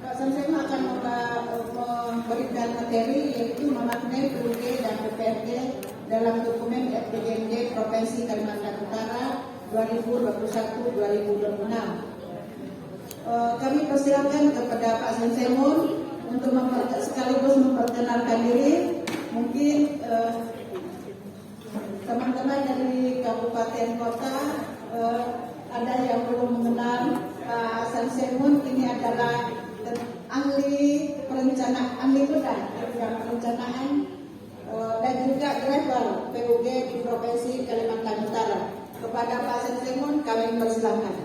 Pak Samseng akan memberikan materi yaitu memaknai PUG dan PPRG dalam dokumen RPJMD Provinsi Kalimantan Utara 2021-2026. Kami persilakan kepada Pak Samsemun untuk sekaligus memperkenalkan diri. Mungkin teman-teman dari kabupaten kota ada yang belum mengenal Pak Samsemun. Ini adalah ahli perencanaan dan juga driver PUG di Provinsi Kalimantan Utara. Kepada Pak Samsemun kami persilakan.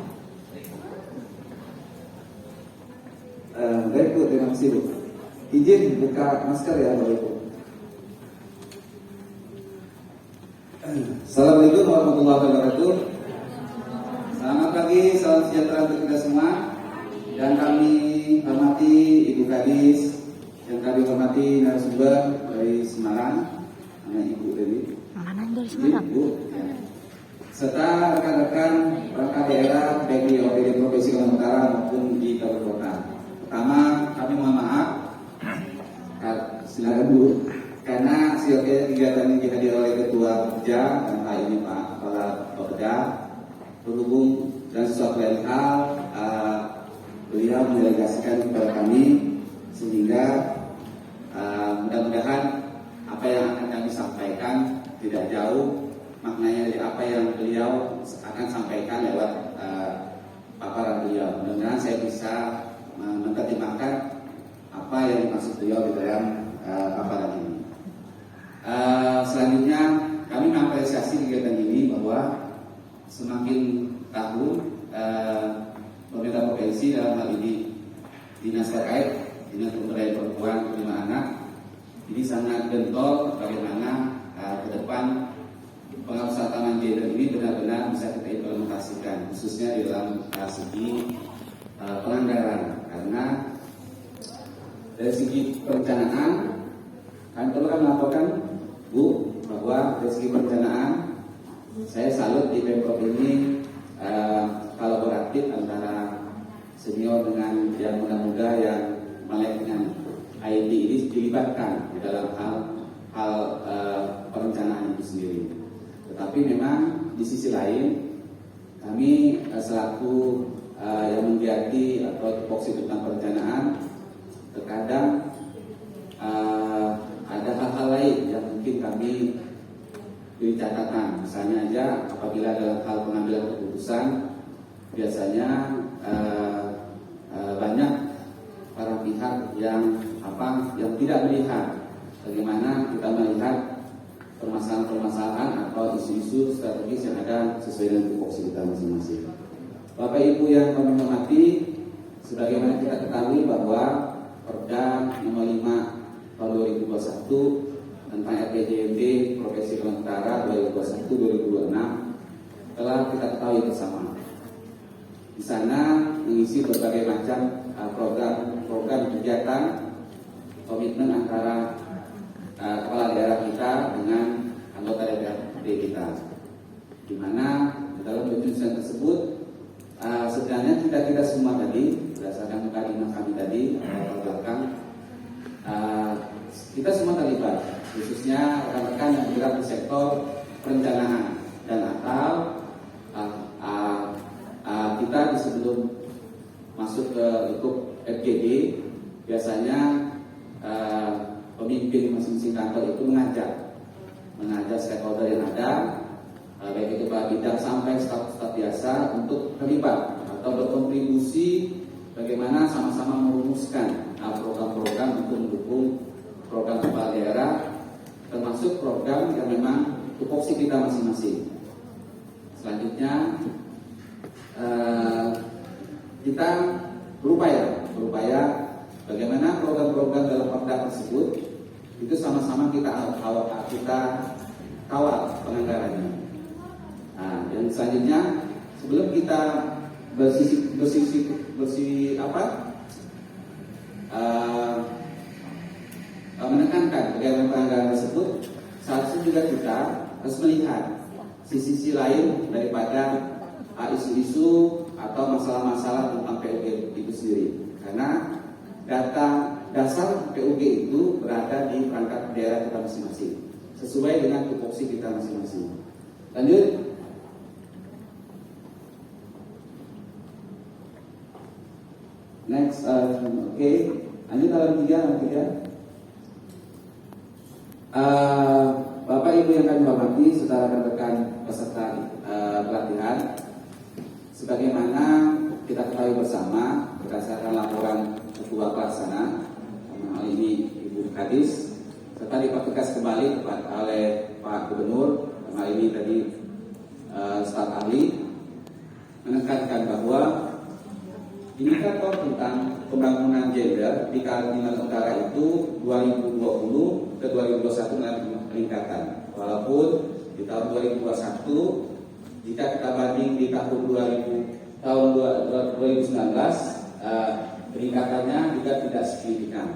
Baik Bu, terima kasih Bu. Izin buka masker ya Bapak Ibu. Assalamualaikum warahmatullahi wabarakatuh. Selamat pagi, salam sejahtera untuk kita semua. Dan kami hormati Ibu Kadis, yang kami hormati narasumber dari Semarang, anak Ibu tadi. Mana dari Semarang? Ibu, ya. Serta rekan-rekan perangkat daerah baik di OPD Provinsi Kalimantan Utara maupun di kabupaten kota. Pertama, kami mohon maaf, silakan Bu, karena kegiatan ini dihadiri oleh Ketua Kerja dan hal ini Pak Kepala Bapeda berhubung dan sesuatu lain hal, beliau mendelegasikan kepada kami sehingga mudah-mudahan apa yang akan kami sampaikan tidak jauh maknanya dari apa yang beliau akan sampaikan lewat paparan beliau. Mudah-mudahan saya bisa menerjemahkan apa yang dimaksud beliau di dalam paparan ini. Selanjutnya kami mengapresiasi kegiatan ini bahwa semakin tahun pemerintah provinsi dalam hal ini dinas terkait, dinas pemberdayaan perempuan dan anak ini sangat gentle bagaimana ke depan pengawasan taman gender ini benar-benar bisa kita implementasikan khususnya di dalam segi penganggaran, karena dari segi perencanaan kami perlu melaporkan Bu bahwa dari segi perencanaan saya salut di Pemprov ini kolaboratif antara senior dengan yang muda-muda yang melek dengan IT ini dilibatkan di dalam hal perencanaan itu sendiri. Tetapi memang di sisi lain kami selaku yang menggiati atau tupoksi tentang perencanaan terkadang ada hal-hal lain yang mungkin kami beri catatan. Misalnya aja apabila dalam hal pengambilan keputusan biasanya banyak para pihak yang tidak melihat bagaimana kita melihat permasalahan-permasalahan atau isu-isu strategis yang ada sesuai dengan tupoksi kita masing-masing. Bapak Ibu yang kami hormati, sebagaimana kita ketahui bahwa Perda Nomor 5 Tahun 2021 tentang RPJMD Provinsi Kalimantan Utara 2021-2026 telah kita ketahui bersama. Di sana mengisi berbagai macam program kegiatan komitmen antara kepala daerah kita dengan anggota DPRD kita, di mana dalam penyusunan tersebut sebenarnya kita semua tadi berdasarkan kalimat kami tadi belakang kita semua terlibat, khususnya rekan-rekan yang bergerak di sektor perencanaan dan atau kita sebelum masuk ke lingkup FGD biasanya pemimpin masing-masing kantor itu mengajak stakeholder yang ada, baik itu Pak Bidang sampai staf-staf biasa untuk terlibat atau berkontribusi bagaimana sama-sama merumuskan program-program untuk mendukung program kepala daerah, termasuk program yang memang tupoksi kita masing-masing. Selanjutnya kita berupaya bagaimana program-program dalam Perda tersebut itu sama-sama kita kawal penganggarannya. Nah, yang selanjutnya sebelum kita menekankan bagaimana penganggaran tersebut, seharusnya juga kita harus melihat sisi lain daripada isu-isu atau masalah-masalah tentang PUG itu sendiri. Karena data dasar PUG itu berada di perangkat daerah kita masing-masing sesuai dengan tupoksi kita masing-masing. Lanjut. Next, oke. Lanjut halaman 3. Bapak Ibu yang kami hormati, saudara rekan peserta pelatihan, sebagaimana kita ketahui bersama berdasarkan laporan Ketua Pelaksana, hal ini Ibu Kadis, serta dipertegas kembali oleh Pak Gubernur, hal ini tadi staf ahli, menekankan bahwa indikator tentang pembangunan gender di Kalimantan Utara itu 2020 ke 2021 mengalami peningkatan. Walaupun di tahun 2021 jika kita banding di tahun 2019 peningkatannya juga tidak signifikan.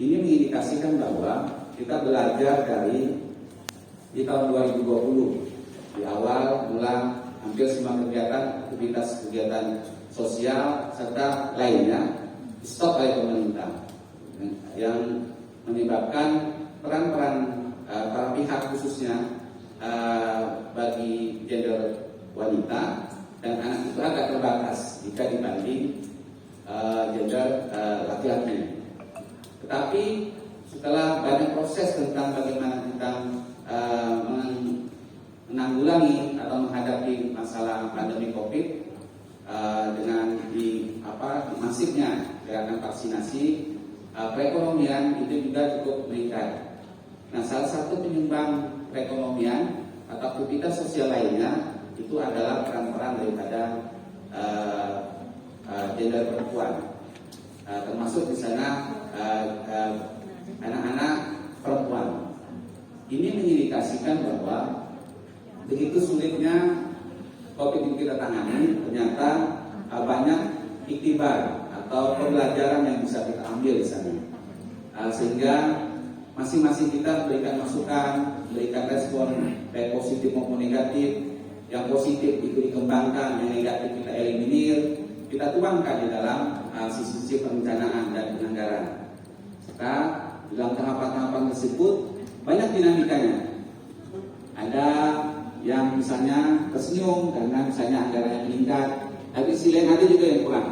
Ini mengindikasikan bahwa kita belajar dari di tahun 2020 di awal mula hampir semua kegiatan sosial serta lainnya stop oleh pemerintah yang menyebabkan peran-peran para pihak khususnya bagi gender wanita dan anak itu agak terbatas jika dibanding gender laki-laki. Tetapi setelah banyak proses tentang bagaimana kita menanggulangi atau menghadapi masalah pandemi COVID dengan masifnya gerakan vaksinasi, perekonomian itu juga cukup meningkat. Nah, salah satu penyumbang perekonomian atau aktivitas sosial lainnya itu adalah peran-peran daripada gender perempuan, termasuk di sana anak-anak perempuan. Ini mengindikasikan bahwa begitu sulitnya COVID ini kita tangani, ternyata banyak iktibar atau pembelajaran yang bisa kita ambil di sana, sehingga masing-masing kita berikan masukan, berikan respon baik positif maupun negatif. Yang positif itu dikembangkan, yang negatif kita eliminir, kita tuangkan di dalam sisi-sisi perencanaan dan penganggaran. Serta dalam tahapan-tahapan tersebut banyak dinamikanya. Ada yang misalnya tersenyum karena misalnya anggaran yang meningkat, tapi sisi lain ada juga yang kurang.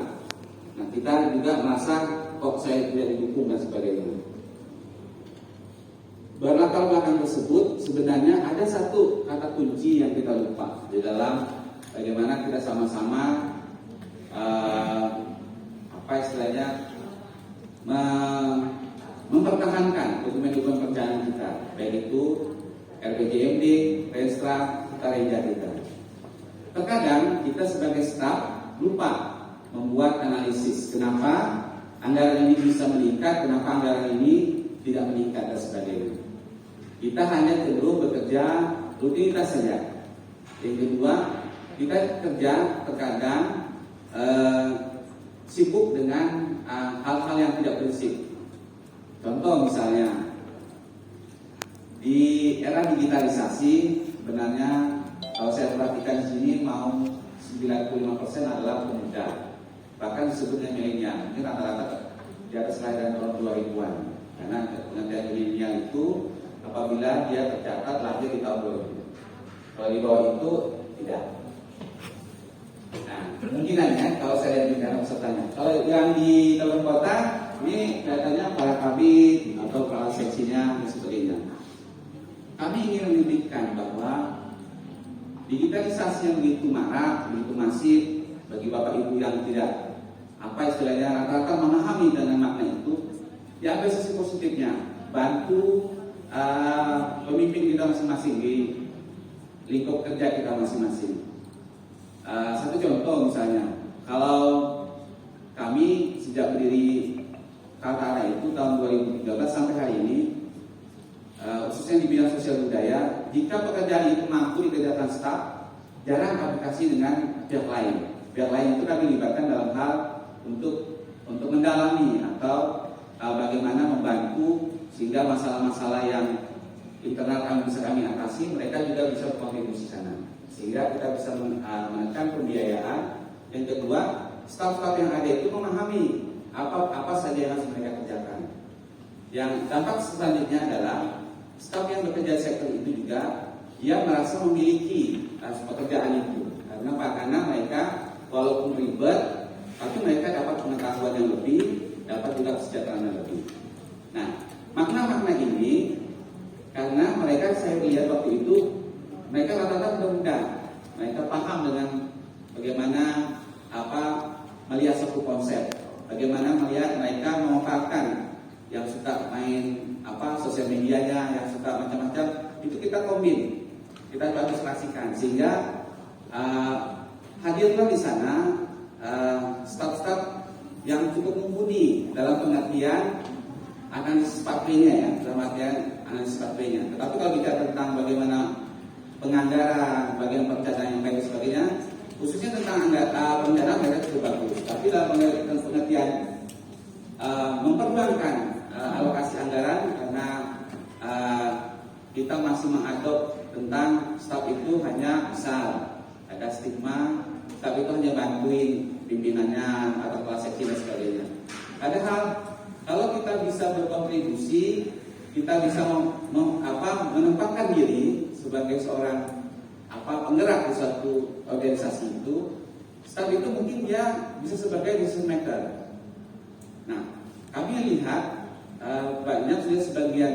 Nah, kita juga merasa kok saya tidak didukung dan sebagainya. Berlatar belakang tersebut sebenarnya ada satu kata kunci yang kita lupa di dalam bagaimana kita sama-sama mempertahankan dokumen-dokumen perencanaan kita, baik itu RPJMD, Renstra, Tareja kita. Terkadang kita sebagai staf lupa membuat analisis kenapa anggaran ini bisa meningkat, kenapa anggaran ini tidak meningkat dan sebagainya. Kita hanya cenderung bekerja rutinitas saja. Yang kedua, kita kerja terkadang sibuk dengan hal-hal yang tidak prinsip. Contoh misalnya di era digitalisasi, sebenarnya kalau saya perhatikan di sini mau 95% adalah pemuda, bahkan disebutnya milenial. Ini rata-rata di atas kelahiran tahun 2000-an. Karena pengertian milenial itu apabila dia tercatat lahir di tahun 2000. Kalau di bawah itu tidak. Nah, kemungkinannya kalau saya lihat di dalam pesertanya, kalau yang di dalam kota ini datanya para kabit atau para seksinya dan sebagainya. Kami ingin menunjukkan bahwa digitalisasi yang begitu marak, begitu masif bagi bapak ibu yang tidak istilahnya rata-rata memahami dengan makna itu, diambil sisi positifnya, bantu pemimpin kita masing-masing di lingkup kerja kita masing-masing. Satu contoh misalnya, kalau kami sejak berdiri Kaltara itu tahun 2013 sampai hari ini, khususnya di bidang sosial budaya, jika pekerjaan itu mampu dikerjakan staf, jarang aplikasi dengan pihak lain. Pihak lain itu kami libatkan dalam hal untuk mendalami atau bagaimana membantu sehingga masalah-masalah yang internal kami bisa kami atasi, mereka juga bisa berkontribusi sana, sehingga kita bisa menekan pembiayaan. Yang kedua, staf-staf yang ada itu memahami apa saja yang harus mereka kerjakan. Yang dampak selanjutnya adalah staf yang bekerja di sektor itu juga dia merasa memiliki pekerjaan itu. Karena apa? Karena mereka walaupun ribet, tapi mereka dapat pengetahuan yang lebih, dapat juga kesejahteraan yang lebih. Nah, makna-makna ini karena mereka, saya lihat waktu itu mereka rata-rata muda-muda, mereka paham dengan bagaimana melihat satu konsep, bagaimana melihat mereka memaparkan yang suka main sosial medianya, yang suka macam-macam, itu kita kombin, kita ilustrasikan sehingga hadirlah di sana staf-staf yang cukup mumpuni dalam pengertian analisis pathway-nya ya, dalam artian analisis pathway-nya. Tetapi kalau bicara tentang bagaimana penganggaran, bagian perencanaan yang baik dan sebagainya, khususnya tentang perencanaan mereka cukup bagus. Tapi dalam pengertian memperjuangkan alokasi anggaran karena kita masih mengadop tentang staf itu hanya asal ada stigma, staf itu hanya bantuin pimpinannya atau kelas seksi dan sebagainya. Padahal kalau kita bisa berkontribusi, kita bisa menempatkan diri sebagai seorang penggerak di suatu organisasi itu, staf itu mungkin dia bisa sebagai decision maker. Nah, kami lihat banyak sudah sebagian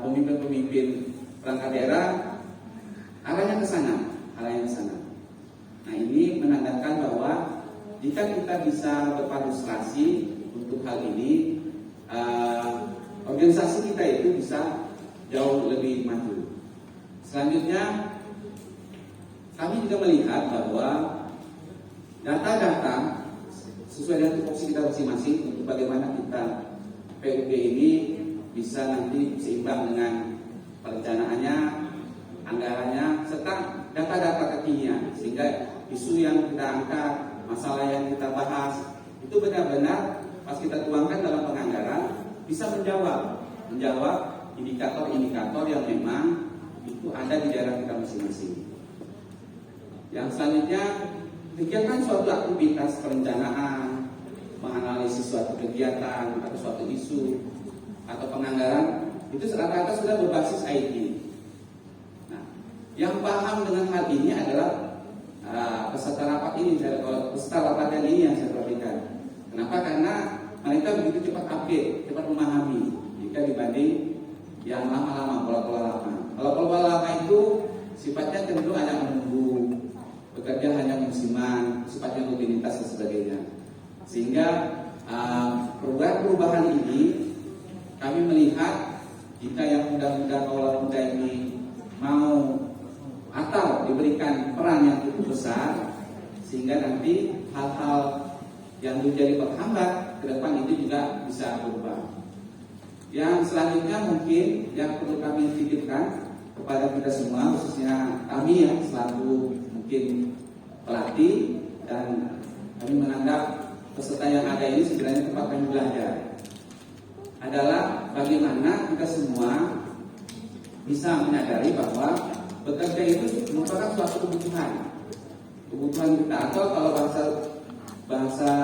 pemimpin-pemimpin perangkat daerah arahnya ke sana. Nah, ini menandakan bahwa jika kita bisa berpartisipasi untuk hal ini, organisasi kita itu bisa jauh lebih maju. Selanjutnya, kami juga melihat bahwa data-data sesuai dengan tupoksi kita masing-masing untuk bagaimana kita PUB ini bisa nanti seimbang dengan perencanaannya, anggarannya, serta data-data kekinian, sehingga isu yang kita angkat, masalah yang kita bahas itu benar-benar pas kita tuangkan dalam penganggaran bisa menjawab indikator-indikator yang memang itu ada di daerah kita masing-masing. Yang selanjutnya, kegiatan suatu aktivitas perencanaan, menganalisis suatu kegiatan atau suatu isu atau penganggaran itu rata-rata sudah berbasis IT. Nah, yang paham dengan hal ini adalah peserta rapat ini, peserta rapat ini yang saya perhatikan. Kenapa? Karena mereka begitu cepat update, cepat memahami jika dibanding yang lama-lama, pola-pola lama. Kalau pola-pola lama itu sifatnya cenderung hanya menunggu, bekerja hanya musiman, sifatnya rutinitas dan sebagainya. Sehingga perubahan ini kami melihat jika yang muda-muda kaula muda ini mau atau diberikan peran yang cukup besar, sehingga nanti hal-hal yang menjadi penghambat ke depan itu juga bisa berubah. Yang selanjutnya mungkin yang perlu kami titipkan kepada kita semua, khususnya kami yang selaku mungkin pelatih, dan kami menganggap peserta yang ada ini sebenarnya tempat kami belajar, adalah bagaimana kita semua bisa menyadari bahwa bekerja itu merupakan suatu kebutuhan kita, atau kalau bahasa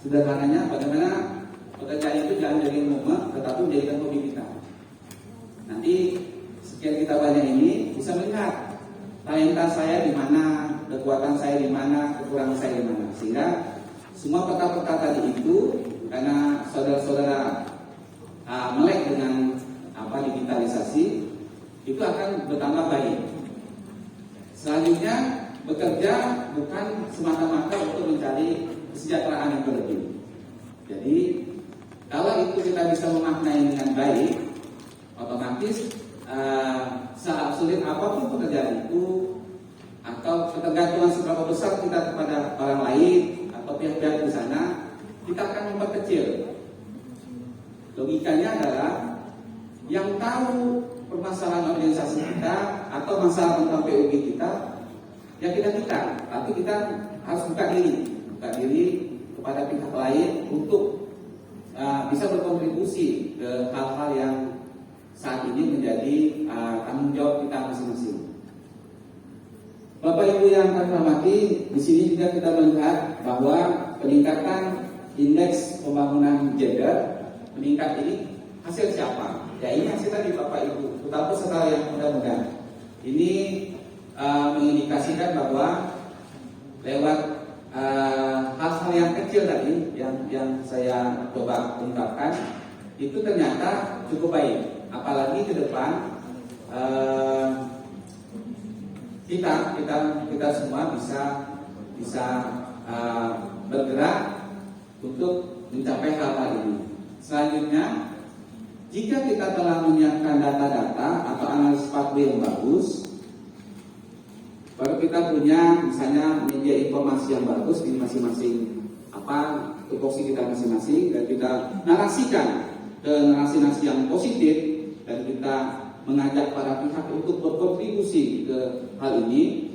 sederhananya bagaimana pekerjaan itu jangan jadi momok tetapi menjadikan hobi kita. Nanti sekian kita banyak ini bisa melihat talenta saya di mana, kekuatan saya di mana, kekurangan saya di mana, sehingga semua peta-peta tadi itu karena saudara-saudara melek dengan digitalisasi itu akan bertambah baik. Selanjutnya, bekerja bukan semata-mata untuk mencari kesejahteraan yang berlebih. Jadi kalau itu kita bisa memaknai dengan baik, otomatis sulit apapun pekerjaan itu, atau ketergantungan seberapa besar kita kepada orang lain atau pihak-pihak di sana, kita akan memperkecil. Logikanya adalah yang tahu permasalahan organisasi kita atau masalah tentang PUB kita, ya kita, tapi kita harus buka diri kepada pihak lain untuk bisa berkontribusi ke hal-hal yang saat ini menjadi tanggung jawab kita masing-masing. Bapak Ibu yang kami hormati, di sini juga kita melihat bahwa peningkatan indeks pembangunan gender meningkat ini hasil siapa? Ya ini hasil tadi Bapak Ibu, terutama setelah yang muda-muda. Ini mengindikasikan bahwa lewat hal-hal yang kecil tadi yang saya coba ungkapkan itu ternyata cukup baik. Apalagi ke depan kita semua bisa bergerak untuk mencapai hal-hal ini. Selanjutnya, jika kita telah menyiapkan data-data atau analisis pathway yang bagus, baru kita punya misalnya media informasi yang bagus di masing-masing tupoksi kita masing-masing, dan kita narasikan ke narasi-narasi yang positif, dan kita mengajak para pihak untuk berkontribusi ke hal ini.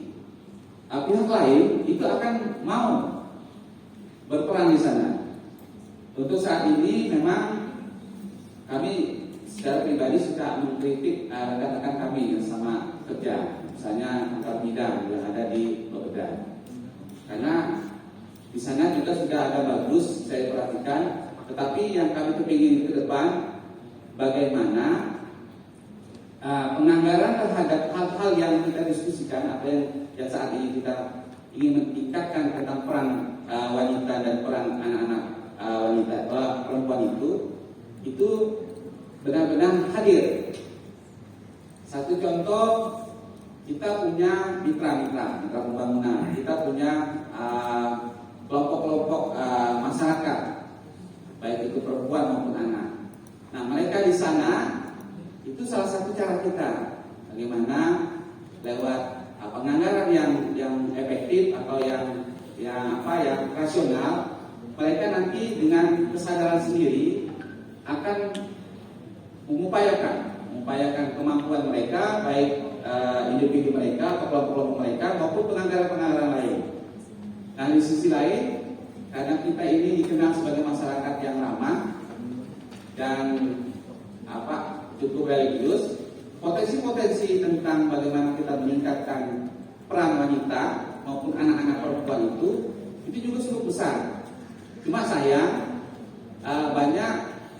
Pihak lain itu akan mau berperan di sana. Untuk saat ini memang kami secara pribadi suka mengkritik rekan-rekan kami yang sama kerja, misalnya antar bidang yang ada di Bapeda, karena di sana juga sudah ada bagus saya perhatikan. Tetapi yang kami kepingin ke depan, bagaimana penganggaran terhadap hal-hal yang kita diskusikan, apa yang saat ini kita ingin meningkatkan tentang peran wanita dan peran anak-anak wanita perempuan itu benar-benar hadir. Satu contoh, kita punya mitra pembangunan, kita punya kelompok-kelompok masyarakat, baik itu perempuan maupun anak. Nah, mereka di sana itu salah satu cara kita bagaimana lewat penganggaran yang efektif atau yang rasional, mereka nanti dengan kesadaran sendiri akan mengupayakan kemampuan mereka, baik individu mereka atau kelompok-kelompok mereka maupun penganggaran-penganggaran lain. Nah, di sisi lain, karena kita ini dikenal sebagai masyarakat yang ramah dan cukup religius, potensi-potensi tentang bagaimana kita meningkatkan peran wanita maupun anak-anak perempuan itu juga cukup besar. Cuma sayang banyak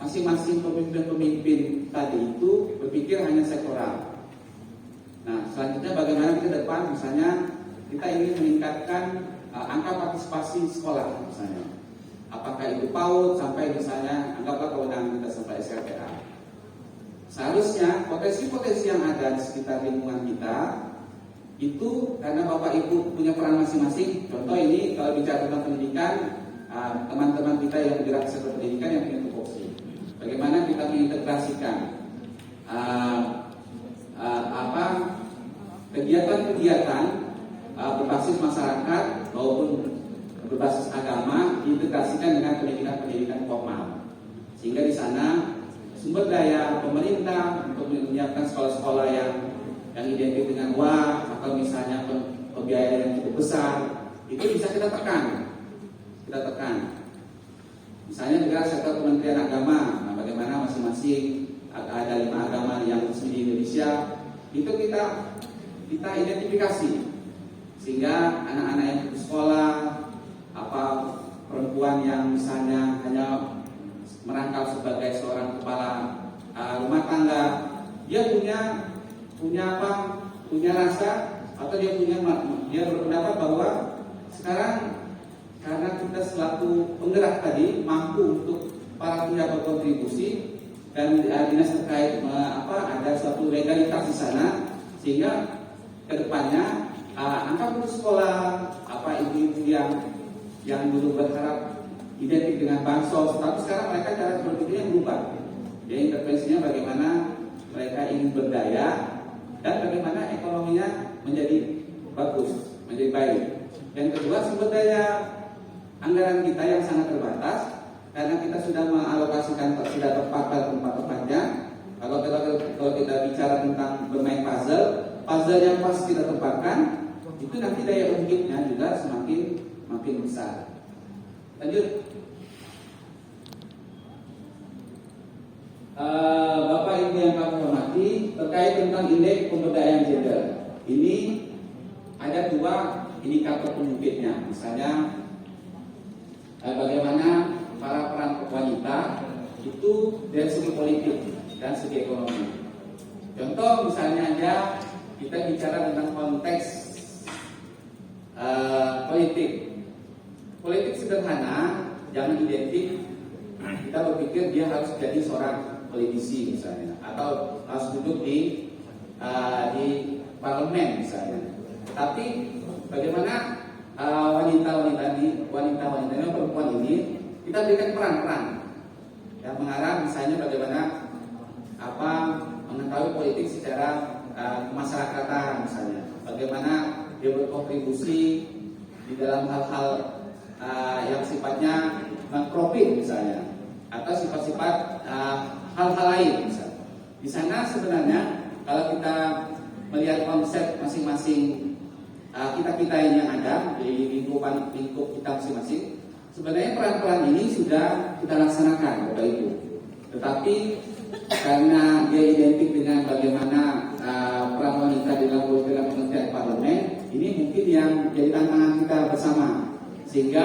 masing-masing pemimpin tadi itu berpikir hanya sektoral. Nah, selanjutnya bagaimana ke depan, misalnya kita ingin meningkatkan angka partisipasi sekolah misalnya. Apakah itu PAUD sampai misalnya anggaplah kewenangan kita sampai SLTA. Seharusnya potensi-potensi yang ada di sekitar lingkungan kita itu karena Bapak Ibu punya peran masing-masing. Contoh ini kalau bicara tentang pendidikan, teman-teman kita yang bergerak sektor pendidikan yang punya tupoksi. Bagaimana kita mengintegrasikan kegiatan-kegiatan berbasis masyarakat maupun berbasis agama diintegrasikan dengan pendidikan formal, sehingga di sana sumber daya pemerintah untuk menyiapkan sekolah-sekolah yang identik dengan atau misalnya pembiayaan yang cukup besar itu bisa kita tekan. Misalnya juga sektor Kementerian Agama, nah bagaimana masing-masing ada 5 agama yang resmi di Indonesia itu kita identifikasi, sehingga anak-anak yang putus sekolah, perempuan yang misalnya hanya merangkap sebagai seorang kepala rumah tangga, dia punya rasa atau dia berpendapat bahwa sekarang karena kita selaku penggerak tadi mampu untuk para pihak berkontribusi dan dinas terkait ada suatu legalitas di sana, sehingga kedepannya angka putus sekolah, ibu-ibu yang dulu berharap identik dengan bansos, tapi sekarang mereka cara berpikirnya berubah. Jadi intervensinya bagaimana mereka ingin berdaya dan bagaimana ekonominya menjadi bagus, menjadi baik. Yang kedua, sumber daya anggaran kita yang sangat terbatas karena kita sudah mengalokasikan sudah tepat pada tempat-tempatnya. Kalau kita bicara tentang bermain puzzle yang pas kita tempatkan, itu nanti daya ungkitnya juga makin besar. Lanjut. Bapak Ibu yang kami hormati, terkait tentang indeks pemberdayaan gender, ini ada 2 indikator pemimpinnya. Misalnya bagaimana itu dari segi politik dan segi ekonomi. Contoh misalnya aja kita bicara tentang konteks politik. Politik sederhana, jangan identik kita berpikir dia harus jadi seorang politisi misalnya, atau harus duduk di parlemen misalnya. Tapi bagaimana wanita-wanita ini, perempuan ini kita berikan peran-peran yang mengarah misalnya bagaimana mengetahui politik secara kemasyarakatan misalnya, bagaimana dia berkontribusi di dalam hal-hal yang sifatnya non-profit misalnya, atau sifat-sifat hal-hal lain misalnya. Di sana sebenarnya kalau kita melihat konsep masing-masing kita yang ada di lingkup kita masing-masing, sebenarnya peran-peran ini sudah kita laksanakan Bapak Ibu. Tetapi karena dia identik dengan bagaimana peran wanita dalam kementerian parlemen, ini mungkin yang jadi tantangan kita bersama, sehingga